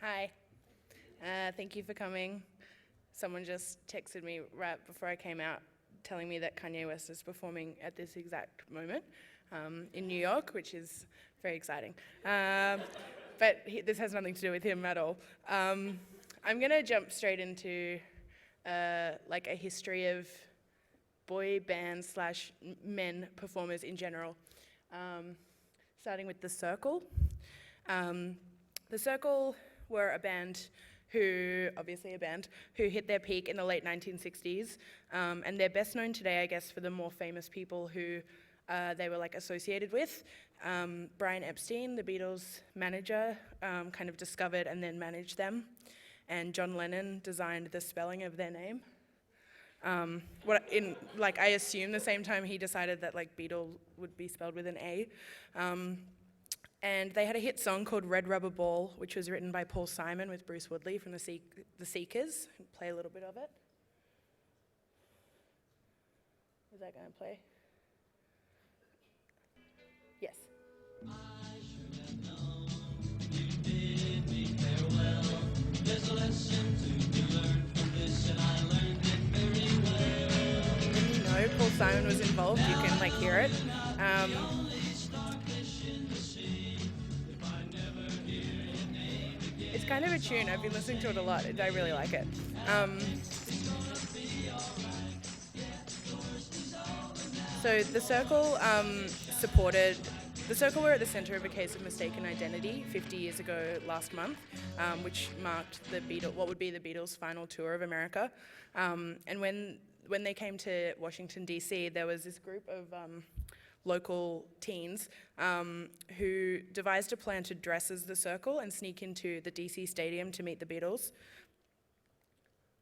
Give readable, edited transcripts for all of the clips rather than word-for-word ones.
Hi. Thank you for coming. Someone just texted me right before I came out telling me that Kanye West is performing at this exact moment in New York, which is very exciting. But this has nothing to do with him at all. I'm going to jump straight into like a history of boy bands slash men performers in general, starting with The Circle. The Circle were a band who hit their peak in the late 1960s, and they're best known today, I guess, for the more famous people who they were like associated with. Brian Epstein, the Beatles' manager, kind of discovered and then managed them, and John Lennon designed the spelling of their name. I assume the same time he decided that like Beatle would be spelled with an A. And they had a hit song called Red Rubber Ball, which was written by Paul Simon with Bruce Woodley from the Seekers. I'll play a little bit of it. Is that going to play? Yes. I should have known you bid me farewell. There's a lesson to be learned from this, and I learned it very well. When you know Paul Simon was involved, you can like hear it. It's kind of a tune. I've been listening to it a lot. I really like it. So The Circle The Circle were at the center of a case of mistaken identity 50 years ago last month, which marked what would be the Beatles' final tour of America. And when they came to Washington, D.C., there was this group of local teens who devised a plan to dress as The Circle and sneak into the DC stadium to meet the Beatles.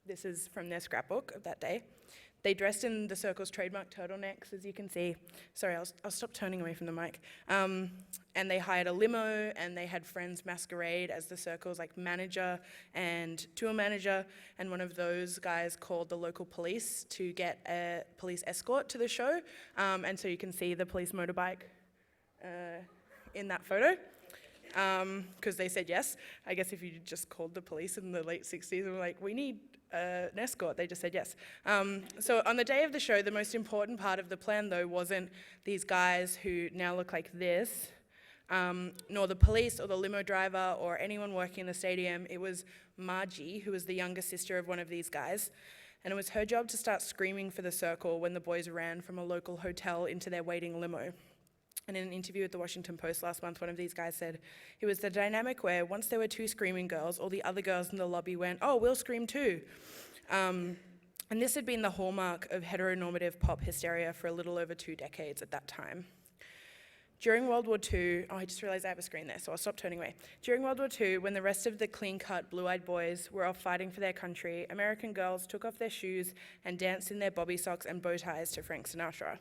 This is from their scrapbook of that day. They dressed in The Circle's trademark turtlenecks, as you can see. Sorry, I'll stop turning away from the mic. And they hired a limo, and they had friends masquerade as The Circle's like manager and tour manager. And one of those guys called the local police to get a police escort to the show. And so you can see the police motorbike in that photo. Because they said yes. I guess if you just called the police in the late 60s and were like, we need an escort, they just said yes. So on the day of the show, the most important part of the plan, though, wasn't these guys who now look like this, nor the police or the limo driver or anyone working in the stadium. It was Margie, who was the younger sister of one of these guys. And it was her job to start screaming for The Circle when the boys ran from a local hotel into their waiting limo. And in an interview with the Washington Post last month, one of these guys said, it was the dynamic where once there were two screaming girls, all the other girls in the lobby went, oh, we'll scream too. And this had been the hallmark of heteronormative pop hysteria for a little over 2 decades at that time. During World War II, I just realized I have a screen there, so I'll stop turning away. During World War II, when the rest of the clean-cut, blue-eyed boys were off fighting for their country, American girls took off their shoes and danced in their bobby socks and bow ties to Frank Sinatra.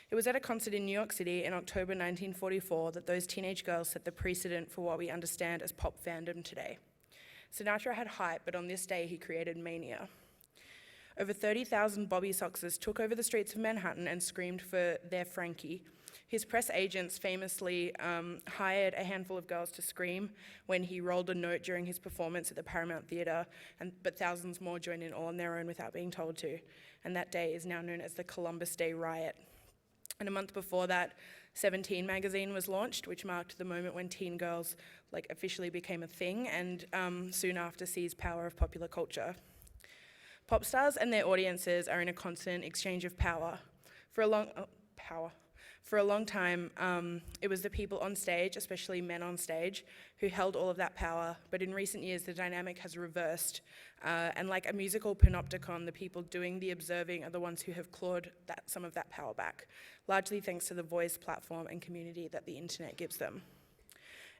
It was at a concert in New York City in October 1944 that those teenage girls set the precedent for what we understand as pop fandom today. Sinatra had hype, but on this day he created mania. Over 30,000 bobby soxers took over the streets of Manhattan and screamed for their Frankie. His press agents famously hired a handful of girls to scream when he rolled a note during his performance at the Paramount Theatre, but thousands more joined in all on their own without being told to. And that day is now known as the Columbus Day Riot. And a month before that, 17 magazine was launched, which marked the moment when teen girls like officially became a thing, and soon after seized power of popular culture. Pop stars and their audiences are in a constant exchange of power. For a long time, it was the people on stage, especially men on stage, who held all of that power. But in recent years, the dynamic has reversed. And like a musical panopticon, the people doing the observing are the ones who have clawed some of that power back, largely thanks to the voice, platform, and community that the internet gives them.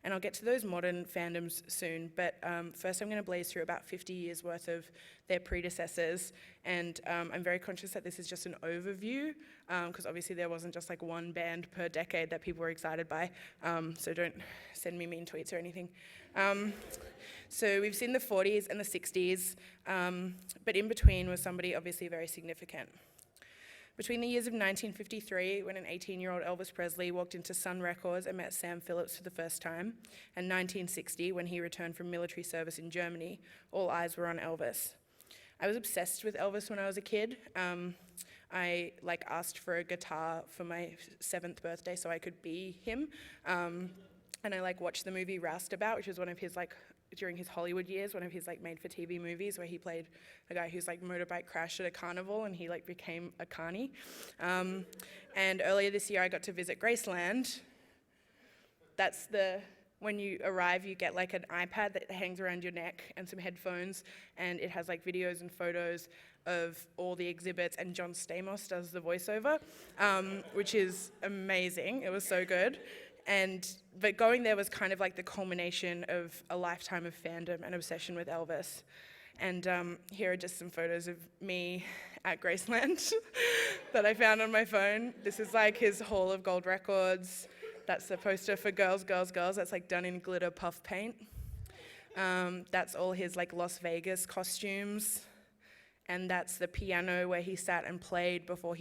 And I'll get to those modern fandoms soon, but first I'm going to blaze through about 50 years worth of their predecessors, and I'm very conscious that this is just an overview, because obviously there wasn't just like one band per decade that people were excited by, so don't send me mean tweets or anything. So we've seen the 40s and the 60s, but in between was somebody obviously very significant. Between the years of 1953, when an 18-year-old Elvis Presley walked into Sun Records and met Sam Phillips for the first time, and 1960, when he returned from military service in Germany, all eyes were on Elvis. I was obsessed with Elvis when I was a kid. I asked for a guitar for my 7th birthday so I could be him. And I watched the movie Roustabout, which was one of his during his Hollywood years, one of his made-for-TV movies where he played a guy whose motorbike crashed at a carnival and he became a carny. And earlier this year I got to visit Graceland. That's when you arrive, you get an iPad that hangs around your neck and some headphones, and it has videos and photos of all the exhibits, and John Stamos does the voiceover, which is amazing. It was so good. But going there was kind of the culmination of a lifetime of fandom and obsession with Elvis. And here are just some photos of me at Graceland that I found on my phone. This is his Hall of Gold records. That's the poster for Girls, Girls, Girls. That's done in glitter puff paint. That's all his Las Vegas costumes. And that's the piano where he sat and played before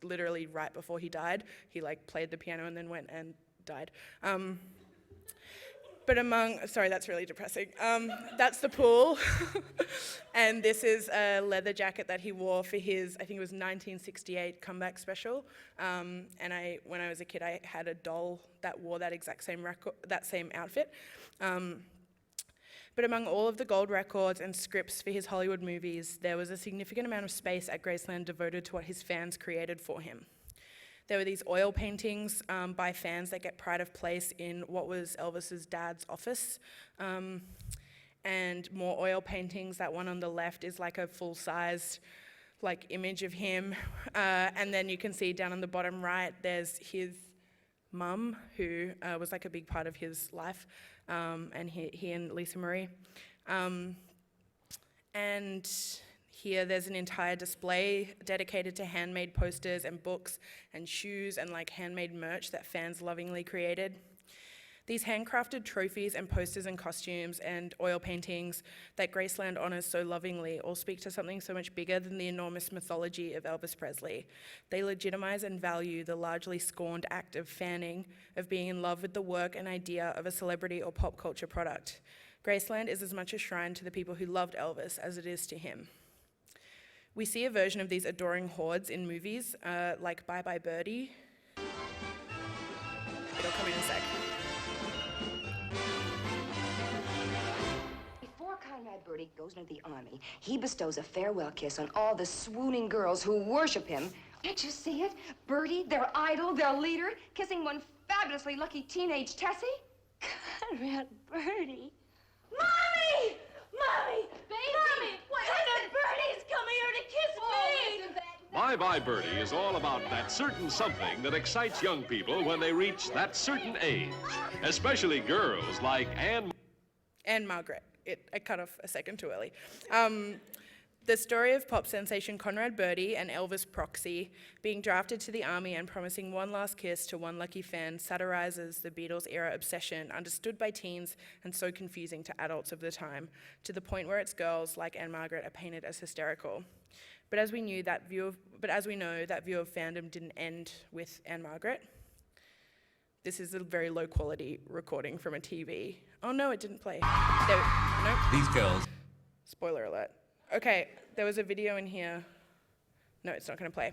literally right before he died. He played the piano and then went and died. Sorry, that's really depressing. That's the pool. And this is a leather jacket that he wore for his, I think it was 1968 comeback special. And when I was a kid, I had a doll that wore that exact same outfit. But among all of the gold records and scripts for his Hollywood movies, there was a significant amount of space at Graceland devoted to what his fans created for him. There were these oil paintings by fans that get pride of place in what was Elvis's dad's office. And more oil paintings. That one on the left is a full-sized image of him. And then you can see down on the bottom right, there's his mum, who was a big part of his life, and he and Lisa Marie. And here there's an entire display dedicated to handmade posters and books and shoes and handmade merch that fans lovingly created. These handcrafted trophies and posters and costumes and oil paintings that Graceland honors so lovingly all speak to something so much bigger than the enormous mythology of Elvis Presley. They legitimize and value the largely scorned act of fanning, of being in love with the work and idea of a celebrity or pop culture product. Graceland is as much a shrine to the people who loved Elvis as it is to him. We see a version of these adoring hordes in movies, like Bye Bye Birdie. It'll come in a sec. Before Conrad Birdie goes into the army, he bestows a farewell kiss on all the swooning girls who worship him. Can't you see it? Birdie, their idol, their leader, kissing one fabulously lucky teenage Tessie? Conrad Birdie. Mommy! Mommy! Baby! Mommy! Conrad Birdie's coming here to kiss me! Bye Bye Birdie is all about that certain something that excites young people when they reach that certain age, especially girls like Anne Margaret. I cut off a second too early. The story of pop sensation Conrad Birdie and Elvis Proxy being drafted to the army and promising one last kiss to one lucky fan satirizes the Beatles-era obsession understood by teens and so confusing to adults of the time, to the point where its girls, like Anne Margaret, are painted as hysterical. But as we know, that view of fandom didn't end with Anne Margaret. This is a very low-quality recording from a TV. Oh no, it didn't play. Nope. These girls. Spoiler alert. Okay, there was a video in here. No, it's not going to play.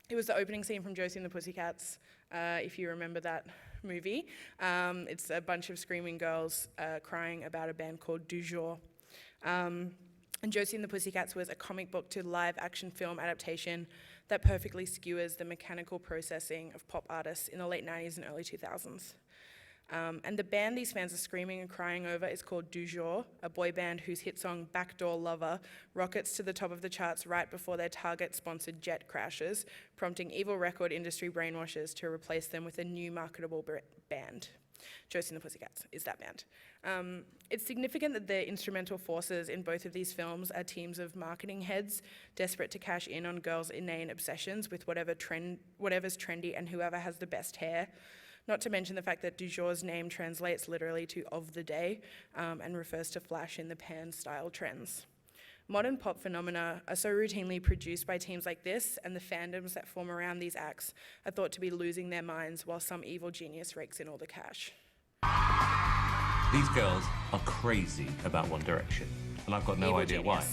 It was the opening scene from Josie and the Pussycats, if you remember that movie. It's a bunch of screaming girls crying about a band called Du Jour. And Josie and the Pussycats was a comic book to live action film adaptation that perfectly skewers the mechanical processing of pop artists in the late 90s and early 2000s. And the band these fans are screaming and crying over is called Du Jour, a boy band whose hit song Backdoor Lover rockets to the top of the charts right before their Target-sponsored jet crashes, prompting evil record industry brainwashers to replace them with a new marketable band. Josie and the Pussycats is that band. It's significant that the instrumental forces in both of these films are teams of marketing heads desperate to cash in on girls' inane obsessions with whatever's trendy and whoever has the best hair. Not to mention the fact that Du Jour's name translates literally to of the day and refers to flash in the pan style trends. Modern pop phenomena are so routinely produced by teams like this, and the fandoms that form around these acts are thought to be losing their minds while some evil genius rakes in all the cash. These girls are crazy about One Direction, and I've got no idea why.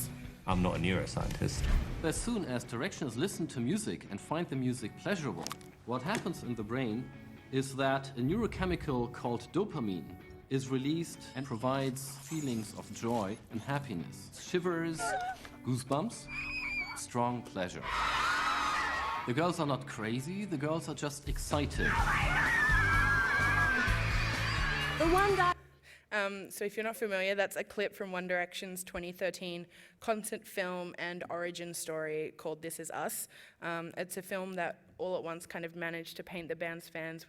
I'm not a neuroscientist. As soon as directioners listen to music and find the music pleasurable, what happens in the brain is that a neurochemical called dopamine is released and provides feelings of joy and happiness. Shivers, goosebumps, strong pleasure. The girls are not crazy, the girls are just excited. So if you're not familiar, that's a clip from One Direction's 2013 concert film and origin story called This Is Us. It's a film that all at once kind of managed to paint the band's fans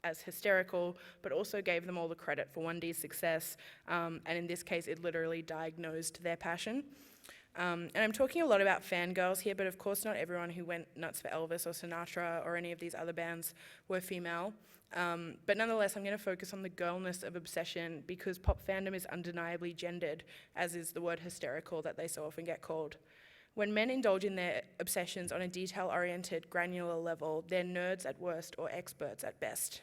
as hysterical, but also gave them all the credit for 1D's success, and in this case it literally diagnosed their passion. And I'm talking a lot about fangirls here, but of course not everyone who went nuts for Elvis or Sinatra or any of these other bands were female. But nonetheless, I'm going to focus on the girlness of obsession because pop fandom is undeniably gendered, as is the word hysterical that they so often get called. When men indulge in their obsessions on a detail-oriented, granular level, they're nerds at worst or experts at best.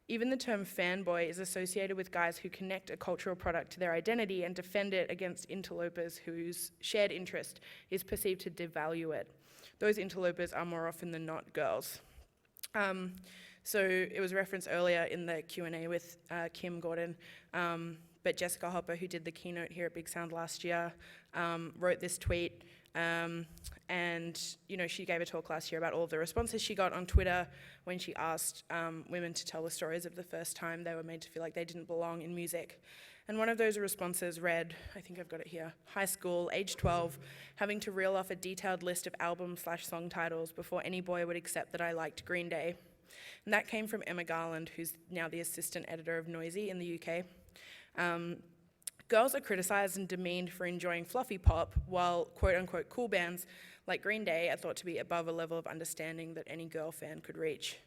Even the term fanboy is associated with guys who connect a cultural product to their identity and defend it against interlopers whose shared interest is perceived to devalue it. Those interlopers are more often than not girls. So it was referenced earlier in the Q&A with Kim Gordon, but Jessica Hopper, who did the keynote here at Big Sound last year, wrote this tweet, and she gave a talk last year about all of the responses she got on Twitter when she asked women to tell the stories of the first time they were made to feel like they didn't belong in music. And one of those responses read, I think I've got it here, high school, age 12, having to reel off a detailed list of album/song titles before any boy would accept that I liked Green Day. And that came from Emma Garland, who's now the assistant editor of Noisy in the UK. Girls are criticised and demeaned for enjoying fluffy pop, while quote-unquote cool bands like Green Day are thought to be above a level of understanding that any girl fan could reach.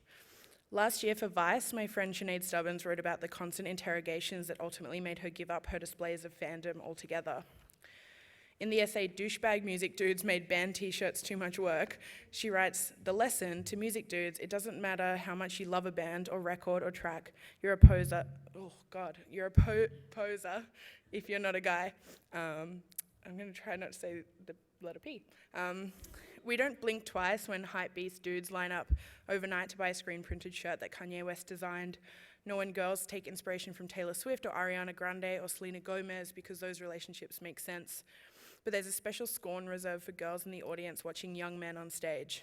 Last year for Vice, my friend Sinead Stubbins wrote about the constant interrogations that ultimately made her give up her displays of fandom altogether. In the essay, Douchebag Music Dudes Made Band T-Shirts Too Much Work, she writes, "The lesson to music dudes, it doesn't matter how much you love a band or record or track, you're a poser, you're a poser if you're not a guy." I'm gonna try not to say the letter P. We don't blink twice when hypebeast dudes line up overnight to buy a screen-printed shirt that Kanye West designed, nor when girls take inspiration from Taylor Swift or Ariana Grande or Selena Gomez because those relationships make sense. But there's a special scorn reserved for girls in the audience watching young men on stage.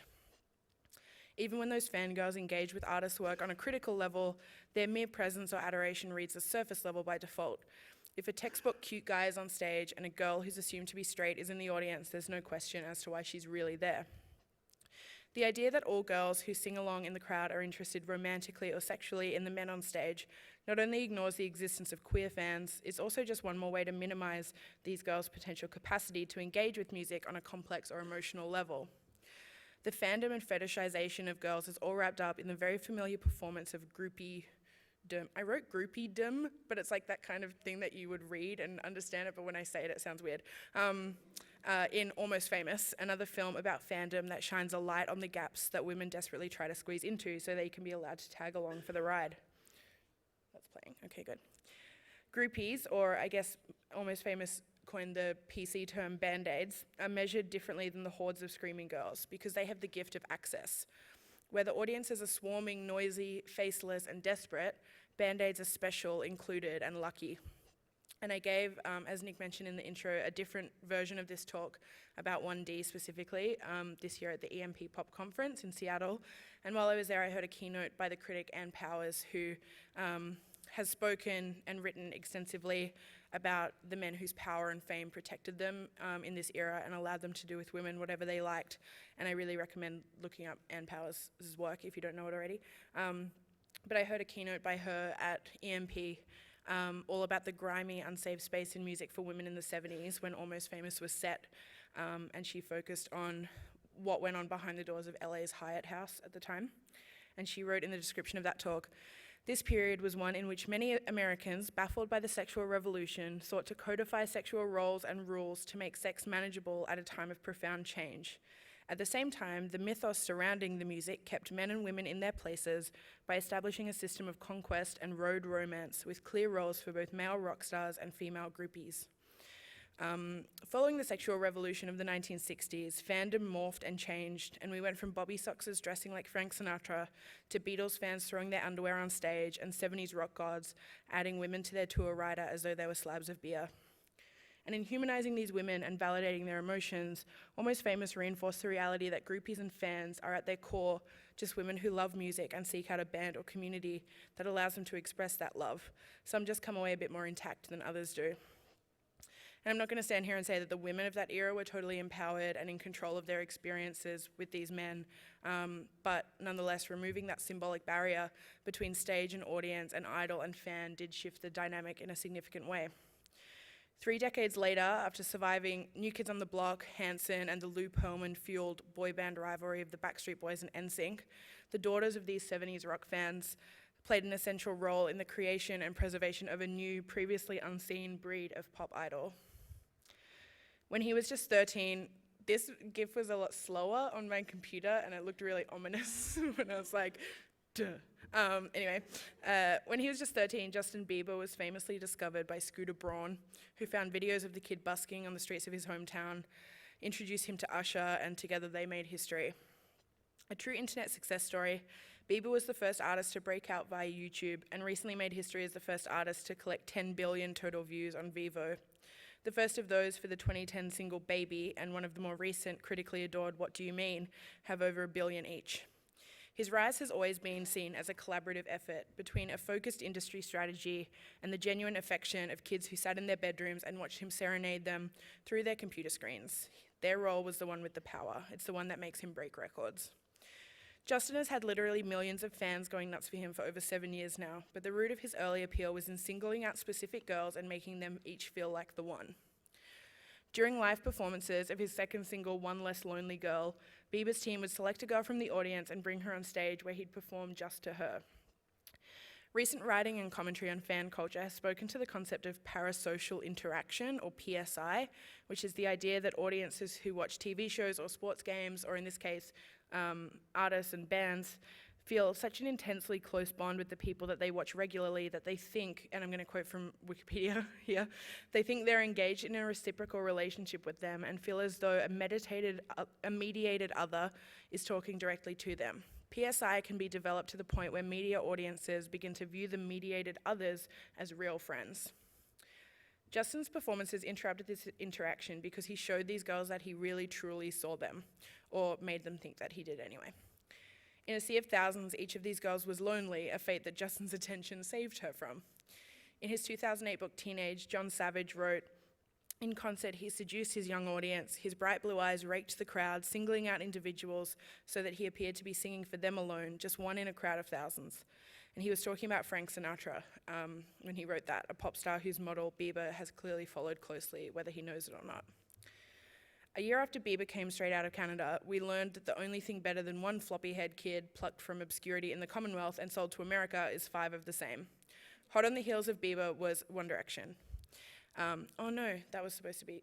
Even when those fangirls engage with artists' work on a critical level, their mere presence or adoration reads as surface level by default. If a textbook cute guy is on stage and a girl who's assumed to be straight is in the audience, there's no question as to why she's really there. The idea that all girls who sing along in the crowd are interested romantically or sexually in the men on stage not only ignores the existence of queer fans, it's also just one more way to minimize these girls' potential capacity to engage with music on a complex or emotional level. The fandom and fetishization of girls is all wrapped up in the very familiar performance of groupie. I wrote groupie-dom, but it's like that kind of thing that you would read and understand it, but when I say it, it sounds weird. In Almost Famous, another film about fandom that shines a light on the gaps that women desperately try to squeeze into so they can be allowed to tag along for the ride. That's playing, okay, good. Groupies, or I guess Almost Famous coined the PC term band-aids, are measured differently than the hordes of screaming girls because they have the gift of access. Where the audiences are swarming, noisy, faceless, and desperate, band-aids are special, included, and lucky. And I gave, as Nick mentioned in the intro, a different version of this talk about 1D specifically this year at the EMP Pop Conference in Seattle. And while I was there, I heard a keynote by the critic Ann Powers, who has spoken and written extensively about the men whose power and fame protected them in this era and allowed them to do with women whatever they liked. And I really recommend looking up Ann Powers' work if you don't know it already. But I heard a keynote by her at EMP all about the grimy, unsafe space in music for women in the 70s when Almost Famous was set. And she focused on what went on behind the doors of LA's Hyatt House at the time. And she wrote in the description of that talk, This period was one in which many Americans, baffled by the sexual revolution, sought to codify sexual roles and rules to make sex manageable at a time of profound change. At the same time, the mythos surrounding the music kept men and women in their places by establishing a system of conquest and road romance with clear roles for both male rock stars and female groupies. Following the sexual revolution of the 1960s, fandom morphed and changed, and we went from Bobby Soxers dressing like Frank Sinatra to Beatles fans throwing their underwear on stage and 70s rock gods adding women to their tour rider as though they were slabs of beer. And in humanizing these women and validating their emotions, Almost Famous reinforced the reality that groupies and fans are at their core just women who love music and seek out a band or community that allows them to express that love. Some just come away a bit more intact than others do. And I'm not going to stand here and say that the women of that era were totally empowered and in control of their experiences with these men, but nonetheless, removing that symbolic barrier between stage and audience and idol and fan did shift the dynamic in a significant way. 3 decades later, after surviving New Kids on the Block, Hanson, and the Lou Pearlman-fueled boy band rivalry of the Backstreet Boys and NSYNC, the daughters of these 70s rock fans played an essential role in the creation and preservation of a new, previously unseen breed of pop idol. When he was just 13, this GIF was a lot slower on my computer, and it looked really ominous when I was like, duh. When he was just 13, Justin Bieber was famously discovered by Scooter Braun, who found videos of the kid busking on the streets of his hometown, introduced him to Usher, and together they made history. A true internet success story, Bieber was the first artist to break out via YouTube and recently made history as the first artist to collect 10 billion total views on Vevo. The first of those for the 2010 single Baby and one of the more recent critically adored What Do You Mean have over 1 billion each. His rise has always been seen as a collaborative effort between a focused industry strategy and the genuine affection of kids who sat in their bedrooms and watched him serenade them through their computer screens. Their role was the one with the power. It's the one that makes him break records. Justin has had literally millions of fans going nuts for him for over 7 years now, but the root of his early appeal was in singling out specific girls and making them each feel like the one. During live performances of his second single, One Less Lonely Girl, Bieber's team would select a girl from the audience and bring her on stage where he'd perform just to her. Recent writing and commentary on fan culture has spoken to the concept of parasocial interaction, or PSI, which is the idea that audiences who watch TV shows or sports games, or in this case, artists and bands, feel such an intensely close bond with the people that they watch regularly that they think, and I'm going to quote from Wikipedia here, they think they're engaged in a reciprocal relationship with them and feel as though a mediated other is talking directly to them. PSI can be developed to the point where media audiences begin to view the mediated others as real friends. Justin's performances interrupted this interaction because he showed these girls that he really truly saw them, or made them think that he did anyway. In a sea of thousands, each of these girls was lonely, a fate that Justin's attention saved her from. In his 2008 book, Teenage, John Savage wrote, "In concert, he seduced his young audience. His bright blue eyes raked the crowd, singling out individuals so that he appeared to be singing for them alone, just one in a crowd of thousands." And he was talking about Frank Sinatra when he wrote that, a pop star whose model Bieber has clearly followed closely, whether he knows it or not. A year after Bieber came straight out of Canada, we learned that the only thing better than one floppy-haired kid plucked from obscurity in the Commonwealth and sold to America is 5 of the same. Hot on the heels of Bieber was One Direction. Oh no, that was supposed to be...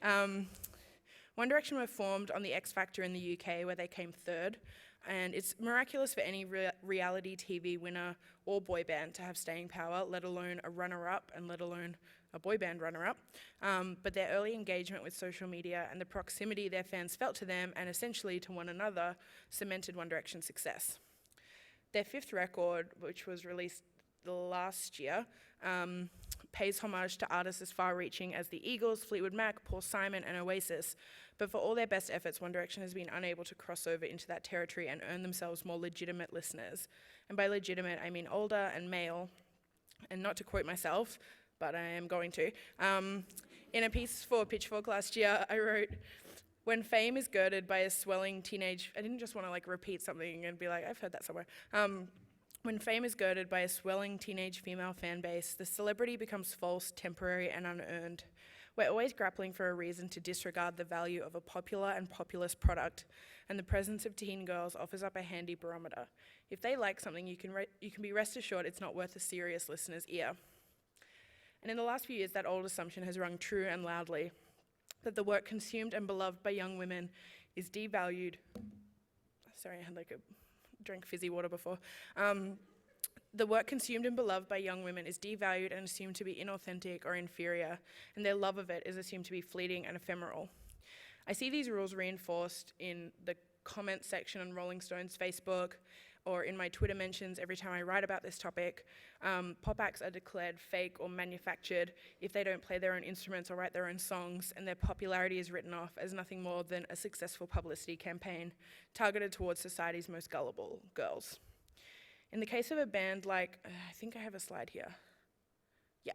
One Direction were formed on the X Factor in the UK, where they came 3rd, and it's miraculous for any reality TV winner or boy band to have staying power, let alone a runner-up and let alone a boy band runner-up, but their early engagement with social media and the proximity their fans felt to them and essentially to one another cemented One Direction's success. Their 5th record, which was released last year, pays homage to artists as far-reaching as the Eagles, Fleetwood Mac, Paul Simon, and Oasis, but for all their best efforts, One Direction has been unable to cross over into that territory and earn themselves more legitimate listeners. And by legitimate, I mean older and male, and not to quote myself, but I am going to. In a piece for Pitchfork last year, I wrote, "When fame is girded by a swelling teenage..." I didn't just want to repeat something and be like, I've heard that somewhere. When fame is girded by a swelling teenage female fan base, the celebrity becomes false, temporary, and unearned. We're always grappling for a reason to disregard the value of a popular and populist product, and the presence of teen girls offers up a handy barometer. If they like something, you can be rest assured it's not worth a serious listener's ear. And in the last few years, that old assumption has rung true and loudly, that the work consumed and beloved by young women is devalued. Sorry, I had like a drink fizzy water before. The work consumed and beloved by young women is devalued and assumed to be inauthentic or inferior, and their love of it is assumed to be fleeting and ephemeral. I see these rules reinforced in the comment section on Rolling Stone's Facebook, or in my Twitter mentions every time I write about this topic. Pop acts are declared fake or manufactured if they don't play their own instruments or write their own songs, and their popularity is written off as nothing more than a successful publicity campaign targeted towards society's most gullible girls. In the case of a band like, I think I have a slide here. Yeah.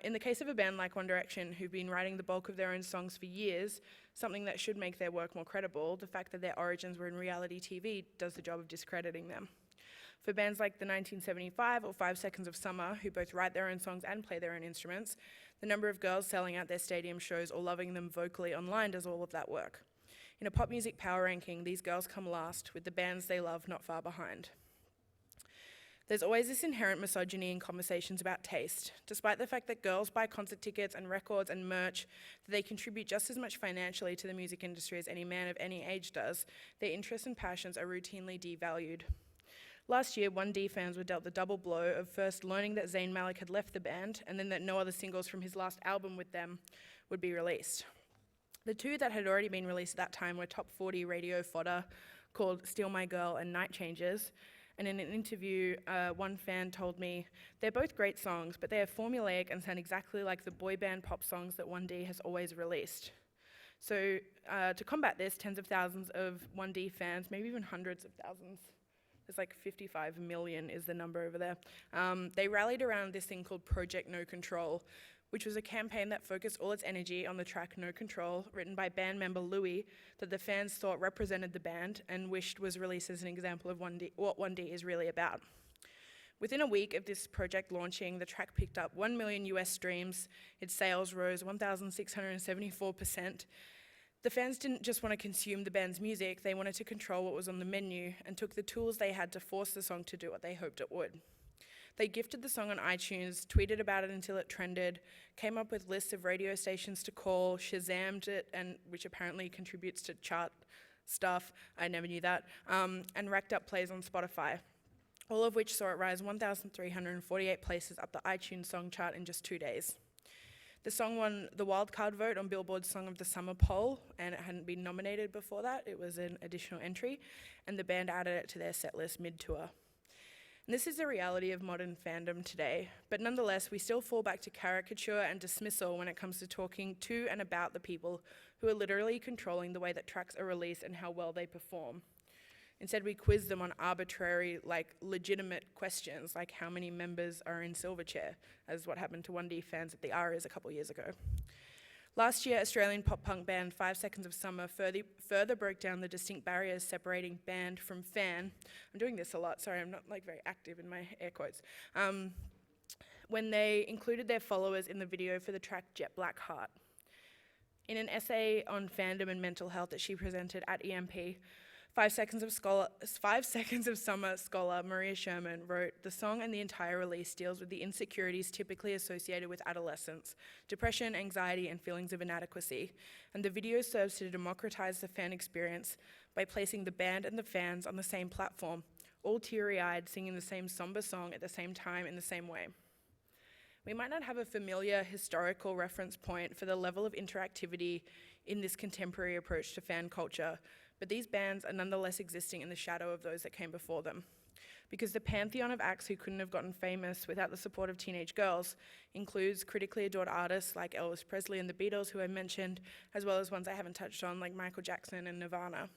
In the case of a band like One Direction, who've been writing the bulk of their own songs for years, something that should make their work more credible, the fact that their origins were in reality TV does the job of discrediting them. For bands like the 1975 or 5 Seconds of Summer, who both write their own songs and play their own instruments, the number of girls selling out their stadium shows or loving them vocally online does all of that work. In a pop music power ranking, these girls come last, with the bands they love not far behind. There's always this inherent misogyny in conversations about taste. Despite the fact that girls buy concert tickets and records and merch, that they contribute just as much financially to the music industry as any man of any age does, their interests and passions are routinely devalued. Last year, 1D fans were dealt the double blow of first learning that Zayn Malik had left the band, and then that no other singles from his last album with them would be released. The two that had already been released at that time were top 40 radio fodder called Steal My Girl and Night Changes. And in an interview, one fan told me, they're both great songs, but they are formulaic and sound exactly like the boy band pop songs that 1D has always released. So to combat this, tens of thousands of 1D fans, maybe even hundreds of thousands, there's like 55 million is the number over there, they rallied around this thing called Project No Control, which was a campaign that focused all its energy on the track No Control, written by band member Louis, that the fans thought represented the band and wished was released as an example of 1D, what 1D is really about. Within a week of this project launching, the track picked up 1 million US streams, its sales rose 1,674%. The fans didn't just want to consume the band's music, they wanted to control what was on the menu and took the tools they had to force the song to do what they hoped it would. They gifted the song on iTunes, tweeted about it until it trended, came up with lists of radio stations to call, Shazammed it, and which apparently contributes to chart stuff, I never knew that, and racked up plays on Spotify, all of which saw it rise 1,348 places up the iTunes song chart in just 2 days. The song won the wildcard vote on Billboard's Song of the Summer poll, and it hadn't been nominated before that. It was an additional entry, and the band added it to their set list mid-tour. And this is the reality of modern fandom today, but nonetheless, we still fall back to caricature and dismissal when it comes to talking to and about the people who are literally controlling the way that tracks are released and how well they perform. Instead, we quiz them on arbitrary, legitimate questions, like how many members are in Silverchair, as what happened to 1D fans at the Arias a couple years ago. Last year, Australian pop-punk band 5 Seconds of Summer further broke down the distinct barriers separating band from fan. I'm doing this a lot, sorry, I'm not very active in my air quotes. When they included their followers in the video for the track Jet Black Heart. In an essay on fandom and mental health that she presented at EMP, 5 Seconds of Summer scholar Maria Sherman wrote, "The song and the entire release deals with the insecurities typically associated with adolescence, depression, anxiety, and feelings of inadequacy, and the video serves to democratize the fan experience by placing the band and the fans on the same platform, all teary-eyed, singing the same somber song at the same time in the same way." We might not have a familiar historical reference point for the level of interactivity in this contemporary approach to fan culture, but these bands are nonetheless existing in the shadow of those that came before them. Because the pantheon of acts who couldn't have gotten famous without the support of teenage girls includes critically adored artists like Elvis Presley and the Beatles, who I mentioned, as well as ones I haven't touched on, like Michael Jackson and Nirvana.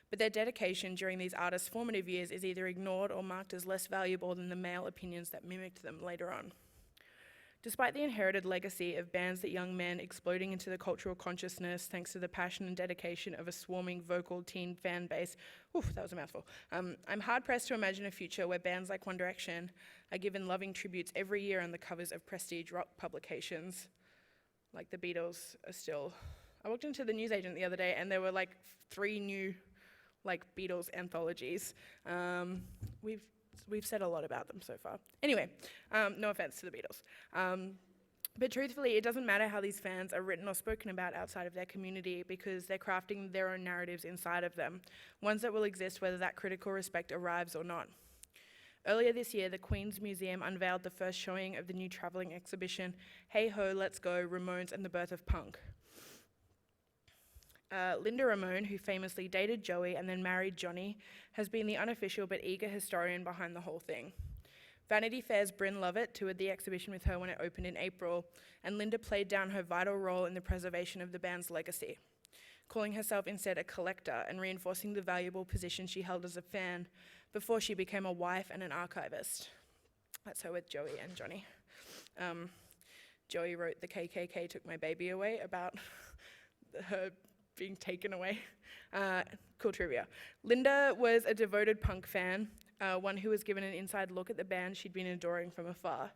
But their dedication during these artists' formative years is either ignored or marked as less valuable than the male opinions that mimicked them later on. Despite the inherited legacy of bands that young men exploding into the cultural consciousness thanks to the passion and dedication of a swarming vocal teen fan base, that was a mouthful. I'm hard-pressed to imagine a future where bands like One Direction are given loving tributes every year on the covers of prestige rock publications. like the Beatles are still. I walked into the newsagent the other day and there were like 3 new like Beatles anthologies. We've said a lot about them so far. Anyway, no offense to the Beatles. But truthfully, it doesn't matter how these fans are written or spoken about outside of their community because they're crafting their own narratives inside of them, ones that will exist whether that critical respect arrives or not. Earlier this year, the Queen's Museum unveiled the first showing of the new travelling exhibition, Hey Ho, Let's Go, Ramones and the Birth of Punk. Linda Ramone, who famously dated Joey and then married Johnny, has been the unofficial but eager historian behind the whole thing. Vanity Fair's Bryn Lovett toured the exhibition with her when it opened in April, and Linda played down her vital role in the preservation of the band's legacy, calling herself instead a collector and reinforcing the valuable position she held as a fan before she became a wife and an archivist. That's her with Joey and Johnny. Joey wrote "The KKK Took My Baby Away" about her being taken away. Cool trivia. Linda was a devoted punk fan, one who was given an inside look at the band she'd been adoring from afar.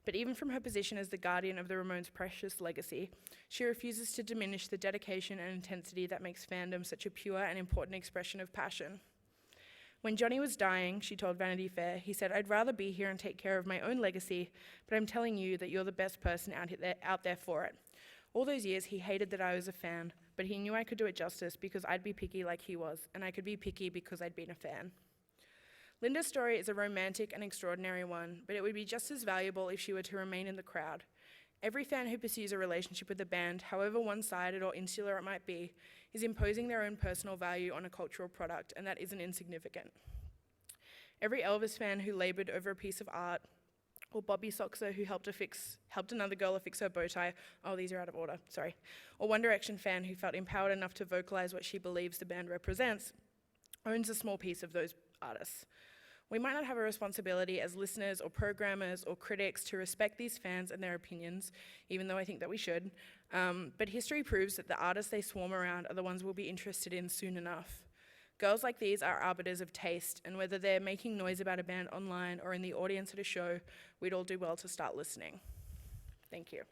But even from her position as the guardian of the Ramones' precious legacy, she refuses to diminish the dedication and intensity that makes fandom such a pure and important expression of passion. When Johnny was dying, she told Vanity Fair, he said, "I'd rather be here and take care of my own legacy, but I'm telling you that you're the best person out there for it. All those years, he hated that I was a fan, but he knew I could do it justice because I'd be picky like he was, and I could be picky because I'd been a fan." Linda's story is a romantic and extraordinary one, but it would be just as valuable if she were to remain in the crowd. Every fan who pursues a relationship with the band, however one-sided or insular it might be, is imposing their own personal value on a cultural product, and that isn't insignificant. Every Elvis fan who labored over a piece of art, or Bobby Soxer who helped another girl fix her bow tie, oh, these are out of order, sorry, or One Direction fan who felt empowered enough to vocalize what she believes the band represents, owns a small piece of those artists. We might not have a responsibility as listeners or programmers or critics to respect these fans and their opinions, even though I think that we should, but history proves that the artists they swarm around are the ones we'll be interested in soon enough. Girls like these are arbiters of taste, and whether they're making noise about a band online or in the audience at a show, we'd all do well to start listening. Thank you.